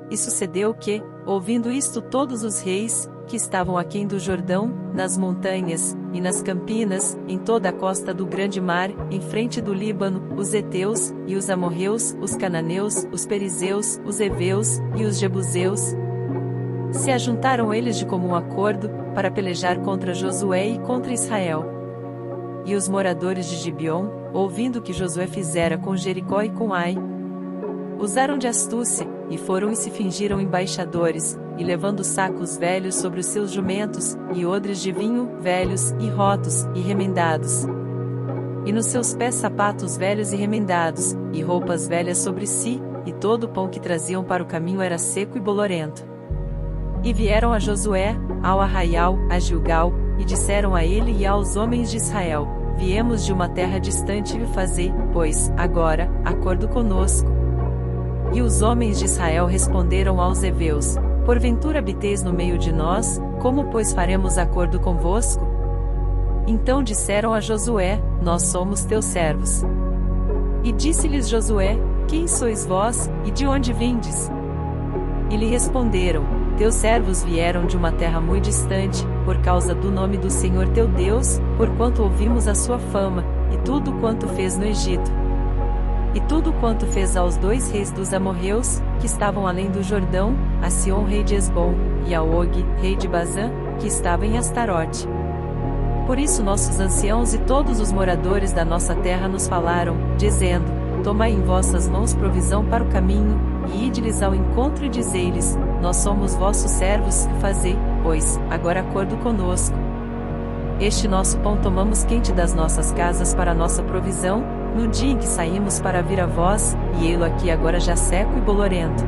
E sucedeu que, ouvindo isto todos os reis, que estavam aquém do Jordão, nas montanhas, e nas campinas, em toda a costa do grande mar, em frente do Líbano, os heteus, e os amorreus, os cananeus, os perizeus, os heveus, e os jebuseus, se ajuntaram eles de comum acordo, para pelejar contra Josué e contra Israel. E os moradores de Gibeon, ouvindo que Josué fizera com Jericó e com Ai, usaram de astúcia, e foram e se fingiram embaixadores, e levando sacos velhos sobre os seus jumentos, e odres de vinho, velhos, e rotos, e remendados. E nos seus pés sapatos velhos e remendados, e roupas velhas sobre si, e todo o pão que traziam para o caminho era seco e bolorento. E vieram a Josué, ao arraial, a Gilgal, e disseram a ele e aos homens de Israel: Viemos de uma terra distante e fazer, pois, agora, acordo conosco. E os homens de Israel responderam aos heveus: Porventura habiteis no meio de nós, como pois faremos acordo convosco? Então disseram a Josué: Nós somos teus servos. E disse-lhes Josué: Quem sois vós, e de onde vindes? E lhe responderam: Teus servos vieram de uma terra muito distante, por causa do nome do Senhor teu Deus, porquanto ouvimos a sua fama, e tudo quanto fez no Egito. E tudo quanto fez aos 2 reis dos amorreus, que estavam além do Jordão, a Sion rei de Hesbom, e a Og, rei de Bazã, que estava em Astarote. Por isso nossos anciãos e todos os moradores da nossa terra nos falaram, dizendo: Tomai em vossas mãos provisão para o caminho, e ide-lhes ao encontro e dizei-lhes: Nós somos vossos servos, e fazei, pois, agora acordo conosco. Este nosso pão tomamos quente das nossas casas para nossa provisão, no dia em que saímos para vir a vós, e ei-lo aqui agora já seco e bolorento.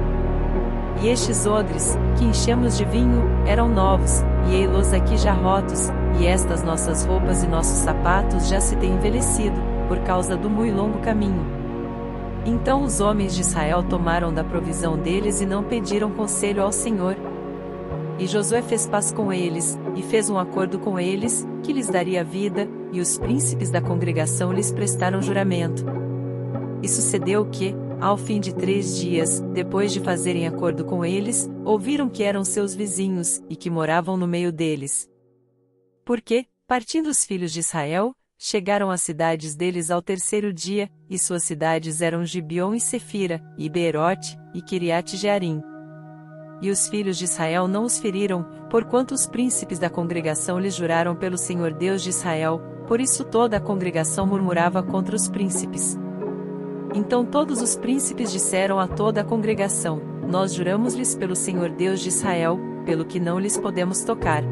E estes odres, que enchemos de vinho, eram novos, e ei-los aqui já rotos, e estas nossas roupas e nossos sapatos já se têm envelhecido, por causa do muito longo caminho. Então os homens de Israel tomaram da provisão deles e não pediram conselho ao Senhor. E Josué fez paz com eles, e fez um acordo com eles, que lhes daria vida, e os príncipes da congregação lhes prestaram juramento. E sucedeu que, ao fim de 3 dias, depois de fazerem acordo com eles, ouviram que eram seus vizinhos, e que moravam no meio deles. Porque, partindo os filhos de Israel, chegaram às cidades deles ao 3º dia, e suas cidades eram Gibeon e Sefira, e Beerote, e Quiriate-Jearim. E os filhos de Israel não os feriram, porquanto os príncipes da congregação lhes juraram pelo Senhor Deus de Israel, por isso toda a congregação murmurava contra os príncipes. Então todos os príncipes disseram a toda a congregação: Nós juramos-lhes pelo Senhor Deus de Israel, pelo que não lhes podemos tocar.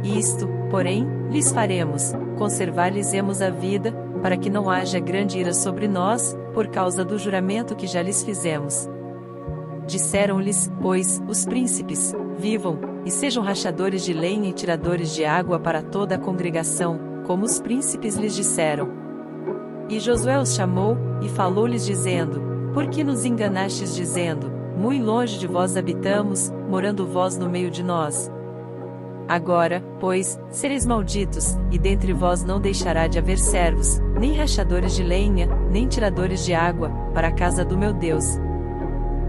Isto, porém, lhes faremos: conservar-lhes-emos a vida, para que não haja grande ira sobre nós, por causa do juramento que já lhes fizemos. Disseram-lhes, pois, os príncipes: Vivam, e sejam rachadores de lenha e tiradores de água para toda a congregação, como os príncipes lhes disseram. E Josué os chamou, e falou-lhes dizendo: Por que nos enganastes dizendo: Muito longe de vós habitamos, morando vós no meio de nós? Agora, pois, sereis malditos, e dentre vós não deixará de haver servos, nem rachadores de lenha, nem tiradores de água, para a casa do meu Deus.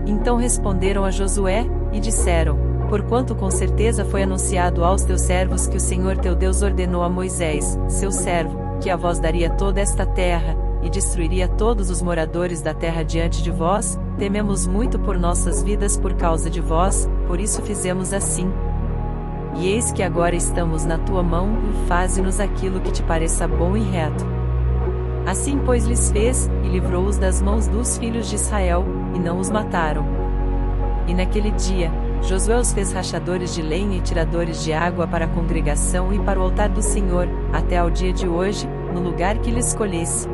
Então responderam a Josué, e disseram: Porquanto com certeza foi anunciado aos teus servos que o Senhor teu Deus ordenou a Moisés, seu servo, que a vós daria toda esta terra, e destruiria todos os moradores da terra diante de vós, tememos muito por nossas vidas por causa de vós, por isso fizemos assim. E eis que agora estamos na tua mão, e faze-nos aquilo que te pareça bom e reto. Assim pois lhes fez, e livrou-os das mãos dos filhos de Israel, e não os mataram. E naquele dia, Josué os fez rachadores de lenha e tiradores de água para a congregação e para o altar do Senhor, até ao dia de hoje, no lugar que lhe escolhesse.